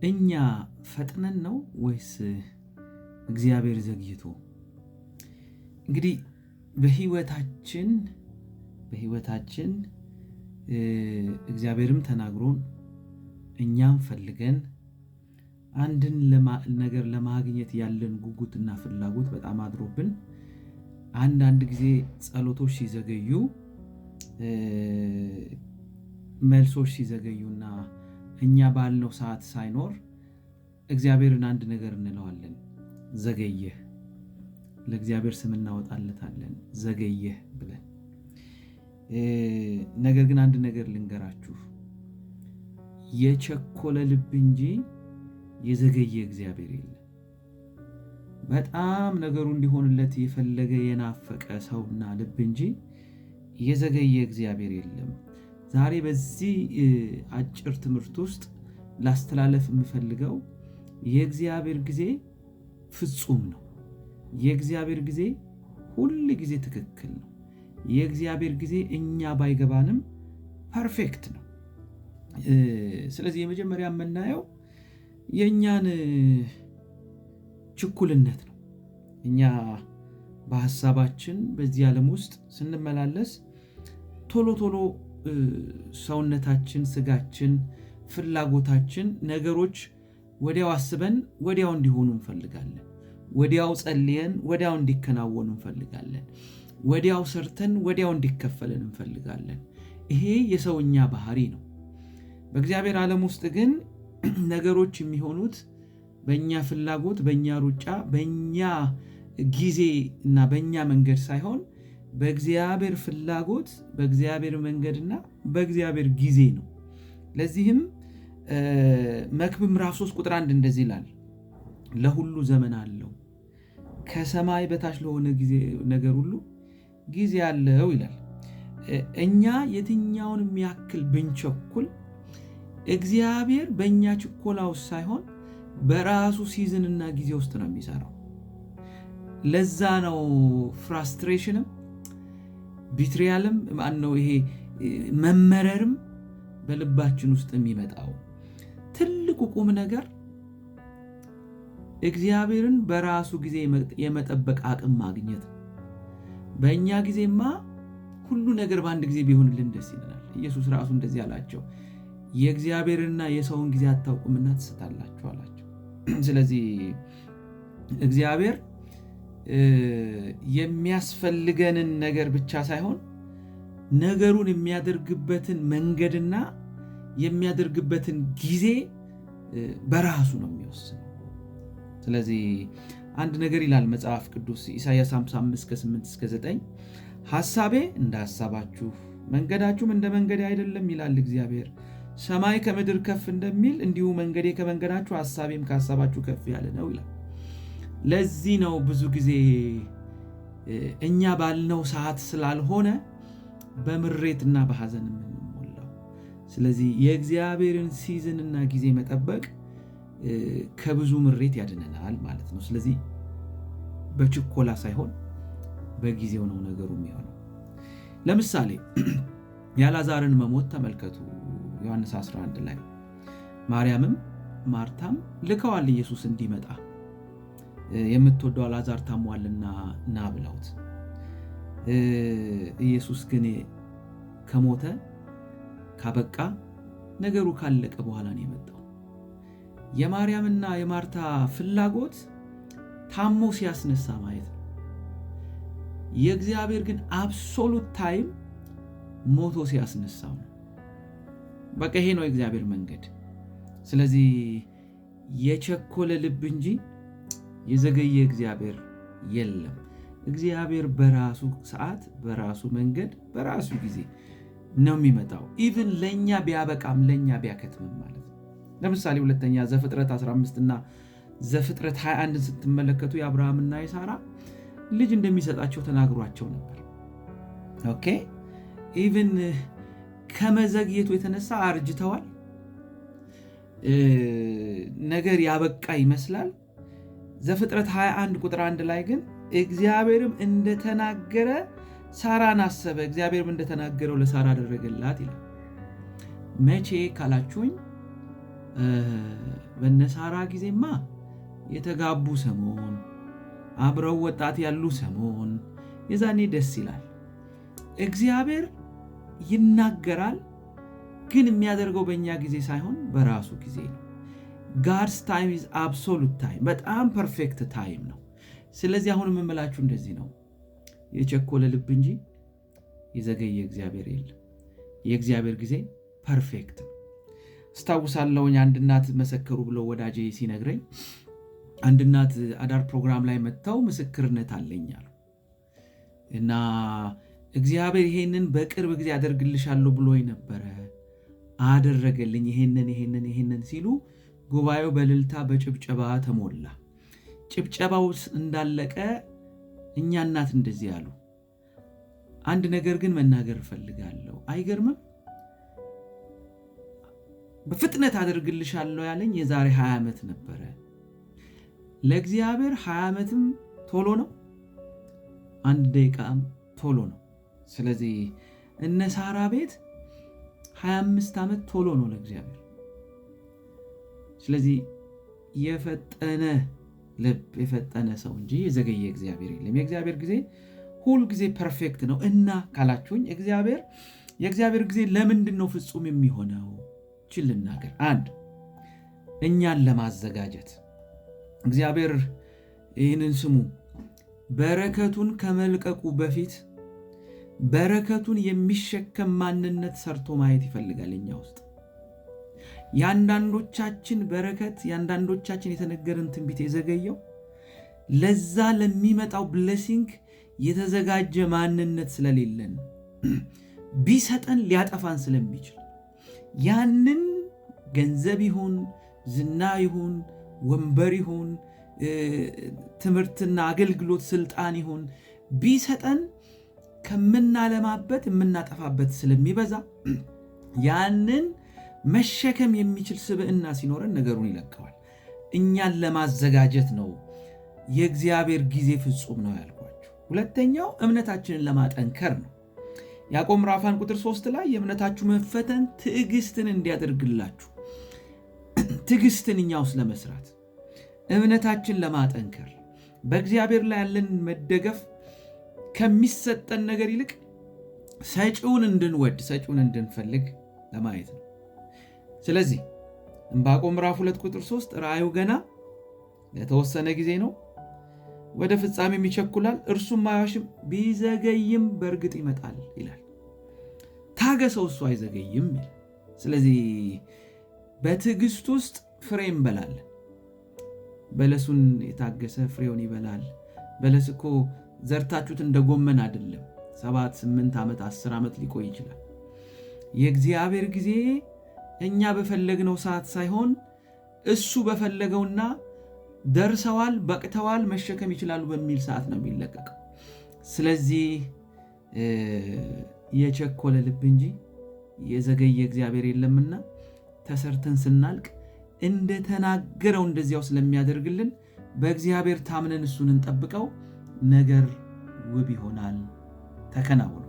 እኛ ፈጥነን ነው ወይስ እግዚአብሔር ዘግይቶ? እንግዲህ በህይወታችን እግዚአብሔርም ተናግሮን እኛም ፈልገን አንድን ነገር ለማግኘት ያለን ጉጉትና ፍላጎት በጣም አድሮብን አንዳንድ ጊዜ ጸሎቶች ሲዘገዩ መልሶች ሲዘገዩና እኛ ባልነው ሰዓት ሳይኖር እግዚአብሔርን አንድ ነገር እንለዋለን፣ ዘገየህ። ለእግዚአብሔር ስም እናወጣለታለን፣ ዘገየህ ብለን። ነገር ግን አንድ ነገር ልንገራችሁ፣ የቸኮለ ልብ እንጂ የዘገየ እግዚአብሔር የለም። በጣም ነገሩ እንዲሆንለት የፈለገ የናፈቀ ሰውና ልብ እንጂ የዘገየ እግዚአብሔር የለም። ዛሬ በዚህ አጭር ትምህርት ውስጥ ላስተላለፍ የምፈልገው የእግዚአብሔር ጊዜ ፍጹም ነው። የእግዚአብሔር ጊዜ ሁል ጊዜ ትክክል ነው። የእግዚአብሔር ጊዜ እኛ ባይገባንም ፐርፌክት ነው። ስለዚህ የመጀመሪያ የምናየው የእኛን ችኩልነት ነው። እኛ በሐሳባችን በዚህ ዓለም ውስጥ ስንመላለስ ቶሎ ሰውነታችን፣ ስጋችን፣ ፍላጎታችን ነገሮች ወዲያው አስበን ወዲያው እንዲሆኑ እንፈልጋለን። ወዲያው ጸልየን ወዲያው እንዲከናወኑ እንፈልጋለን። ወዲያው ሰርተን ወዲያው እንዲከፈለን እንፈልጋለን። ይሄ የሰውኛ ባህሪ ነው። በእግዚአብሔር ዓለም ውስጥ ግን ነገሮች የሚሆኑት በእኛ ፍላጎት፣ በእኛ ሩጫ፣ በእኛ ጊዜ እና በእኛ መንገድ ሳይሆን በእግዚአብሔር ፍላጎት፣ በእግዚአብሔር መንገድና በእግዚአብሔር ጊዜ ነው። ለዚህም መክብብ ምዕራፍ 3 ቁጥር 1 እንደዚህ ይላል፣ ለሁሉ ዘመን አለው፣ ከሰማይ በታች ለሆነ ነገር ሁሉ ጊዜ አለው ይላል። እኛ የትኛውንም ያክል ብንቸኩል እግዚአብሔር በእኛ ችኮላ ውስጥ ሳይሆን በራሱ ሲዝንና ጊዜ ውስጥ ነው የሚሰራው። ለዛ ነው ፍራስትሬሽንም ቢትሪያልም ይሄ መመረርም በልባችን ውስጥ የሚመጣው። ትልቁ ቁም ነገር እግዚአብሔርን በራሱ ጊዜ የመጠበቅ አቅም ማግኘት ነው። በእኛ ጊዜማ ሁሉ ነገር በአንድ ጊዜ ቢሆንልን ደስ ይለናል። ኢየሱስ ራሱ እንደዚህ አላቸው፣ የእግዚአብሔርና የሰውን ጊዜ አታውቁምና ትስታላችሁ አላቸው። ስለዚህ እግዚአብሔር የሚያስፈልገንን ነገር ብቻ ሳይሆን ነገሩን የሚያደርግበትን መንገድና የሚያደርግበትን ጊዜ በራሱ ነው የሚወስነው። ስለዚህ አንድ ነገር ይላል መጽሐፍ ቅዱስ ኢሳይያስ 55 ከ8-9 ሐሳቤ እንደ ሐሳባችሁ መንገዳችሁም እንደ መንገዴ አይደለም ይላል እግዚአብሔር። ሰማይ ከምድር ከፍ እንደሚል እንዲሁ መንገዴ ከመንገዳችሁ ሐሳቤም ከሐሳባችሁ ከፍ ያለ ነው ይላል። ለዚህ ነው ብዙ ጊዜ እኛ ባልነው ሰዓት ስላልሆነ በምሬትና በሐዘን የምንሞላው። ስለዚህ የእግዚአብሔርን ሲዝንና ጊዜ መጠበቅ ከብዙ ምሬት ያድነናል ማለት ነው። ስለዚህ በችኮላ ሳይሆን በጊዜው ነው ነገሩ የሚሆነው። ለምሳሌ የአልዓዛርን መሞት ተመልከቱ። ዮሐንስ 11 ላይ ማርያምም ማርታም ልከዋል ኢየሱስ እንዲመጣ፣ የምትወደው አልዓዛር ታሟልና ና ብለውት። ኢየሱስ ግን ከሞተ ካበቃ ነገሩ ካለቀ በኋላ ነው የመጣው። የማርያምና የማርታ ፍላጎት ታሞ ሲያስነሳ ማየት ነው። የእግዚአብሔር ግን አብሶሉት ታይም ሞቶ ሲያስነሳው ነው። በቃ ይሄ ነው የእግዚአብሔር መንገድ። ስለዚህ የቸኮለ ልብ እንጂ የዘገየ እግዚአብሔር የለም። እግዚአብሔር በራሱ ሰዓት፣ በራሱ መንገድ፣ በራሱ ጊዜ ነው የሚመጣው። ኢቭን ለእኛ ቢያበቃም ለእኛ ቢያከትምም ማለት ነው። ለምሳሌ ሁለተኛ ዘፍጥረት 15 እና ዘፍጥረት 21 ስትመለከቱ የአብርሃምና የሳራ ልጅ እንደሚሰጣቸው ተናግሯቸው ነበር። ኦኬ ኢቭን ከመዘግየቱ የተነሳ አርጅተዋል። ነገር ያበቃ ይመስላል። ዘፍጥረት 21 ቁጥር 1 ላይ ግን እግዚአብሔርም እንደተናገረ ሳራን አሰበ፣ እግዚአብሔርም እንደተናገረው ለሳራ አደረገላት ይላል። መቼ ካላችሁኝ በነሳራ ጊዜማ የተጋቡ ሰሞን አብረው ወጣት ያሉ ሰሞን የዛኔ ደስ ይላል። እግዚአብሔር ይናገራል፣ ግን የሚያደርገው በእኛ ጊዜ ሳይሆን በራሱ ጊዜ ነው። God's time is absolute time፣ በጣም ፐርፌክት ታይም ነው። ስለዚህ አሁን የምምላችሁ እንደዚህ ነው፣ የቸኮለ ልብ እንጂ የዘገየ እግዚአብሔር የለም። የእግዚአብሔር ጊዜ ፐርፌክት ነው። አስታውሳለሁኝ አንድ እናት መሰከሩ ብሎ ወዳጄ ሲነግረኝ፣ አንድ እናት አዳር ፕሮግራም ላይ መጥተው ምስክርነት አለኝ አሉ እና እግዚአብሔር ይሄንን በቅርብ ጊዜ አደርግልሻለሁ ብሎኝ ነበረ፣ አደረገልኝ ይሄንን ሲሉ ጉባኤው በእልልታ በጭብጨባ ተሞላ። ጭብጨባው እንዳለቀ እኛ እናት እንደዚህ ያሉ፣ አንድ ነገር ግን መናገር እፈልጋለሁ። አይገርምም? በፍጥነት አደርግልሻለሁ ያለኝ የዛሬ 20 ዓመት ነበረ። ለእግዚአብሔር 20 ዓመትም ቶሎ ነው፣ 1 ደቂቃም ቶሎ ነው። ስለዚህ እነ ሳራ ቤት 25 ዓመት ቶሎ ነው ለእግዚአብሔር። ስለዚህ የፈጠነ ልብ የፈጠነ ሰው እንጂ የዘገየ እግዚአብሔር የለም። የእግዚአብሔር ጊዜ ሁል ጊዜ ፐርፌክት ነው። እና ካላችሁኝ የእግዚአብሔር ጊዜ ለምንድን ነው ፍጹም የሚሆነው? ችል ልናገር። 1 እኛን ለማዘጋጀት እግዚአብሔር ይህንን ስሙ፣ በረከቱን ከመልቀቁ በፊት በረከቱን የሚሸከም ማንነት ሰርቶ ማየት ይፈልጋል እኛ ውስጥ። የአንዳንዶቻችን በረከት የአንዳንዶቻችን የተነገረን ትንቢት የዘገየው ለዛ ለሚመጣው ብሌሲንግ የተዘጋጀ ማንነት ስለሌለን ቢሰጠን ሊያጠፋን ስለሚችል ያንን ገንዘብ ይሁን ዝና ይሁን ወንበር ይሁን ትምህርትና አገልግሎት ስልጣን ይሁን ቢሰጠን ከምናለማበት የምናጠፋበት ስለሚበዛ ያንን መሸከም የሚችል ስብዕና ሲኖረን ነገሩን ይለቀዋል። እኛን ለማዘጋጀት ነው የእግዚአብሔር ጊዜ ፍጹም ነው ያልኳችሁ። ሁለተኛው እምነታችንን ለማጠንከር ነው። ያዕቆብ ምዕራፍ 1 ቁጥር 3 ላይ የእምነታችሁ መፈተን ትዕግስትን እንዲያደርግላችሁ፣ ትዕግስትን እኛ ውስጥ ለመስራት እምነታችን ለማጠንከር በእግዚአብሔር ላይ ያለን መደገፍ ከሚሰጠን ነገር ይልቅ ሰጪውን እንድንወድ ሰጪውን እንድንፈልግ ለማየት ነው። ስለዚህ ዕንባቆም ምዕራፍ 2 ቁጥር 3 ራእዩ ገና ለተወሰነ ጊዜ ነው፣ ወደ ፍጻሜም ይቸኩላል፣ እርሱም አይዋሽም፣ ቢዘገይም በእርግጥ ይመጣል ይላል። ታገሰው፣ እሱ አይዘገይም ይላል። ስለዚህ በትዕግስት ውስጥ ፍሬ እንበላለን። በለሱን የታገሰ ፍሬውን ይበላል። በለስ እኮ ዘርታችሁት እንደ ጎመን አይደለም። 7 8 ዓመት 10 ዓመት ሊቆይ ይችላል። የእግዚአብሔር ጊዜ እኛ በፈለግነው ሰዓት ሳይሆን እሱ በፈለገውና ደርሰዋል፣ በቅተዋል፣ መሸከም ይችላሉ በሚል ሰዓት ነው የሚለቀቀው። ስለዚህ የቸኮለ ልብ እንጂ የዘገየ እግዚአብሔር የለምና ተሰርተን ስናልቅ እንደተናገረው እንደዚያው ስለሚያደርግልን በእግዚአብሔር ታምነን እሱን እንጠብቀው። ነገር ውብ ይሆናል፣ ተከናውኗል።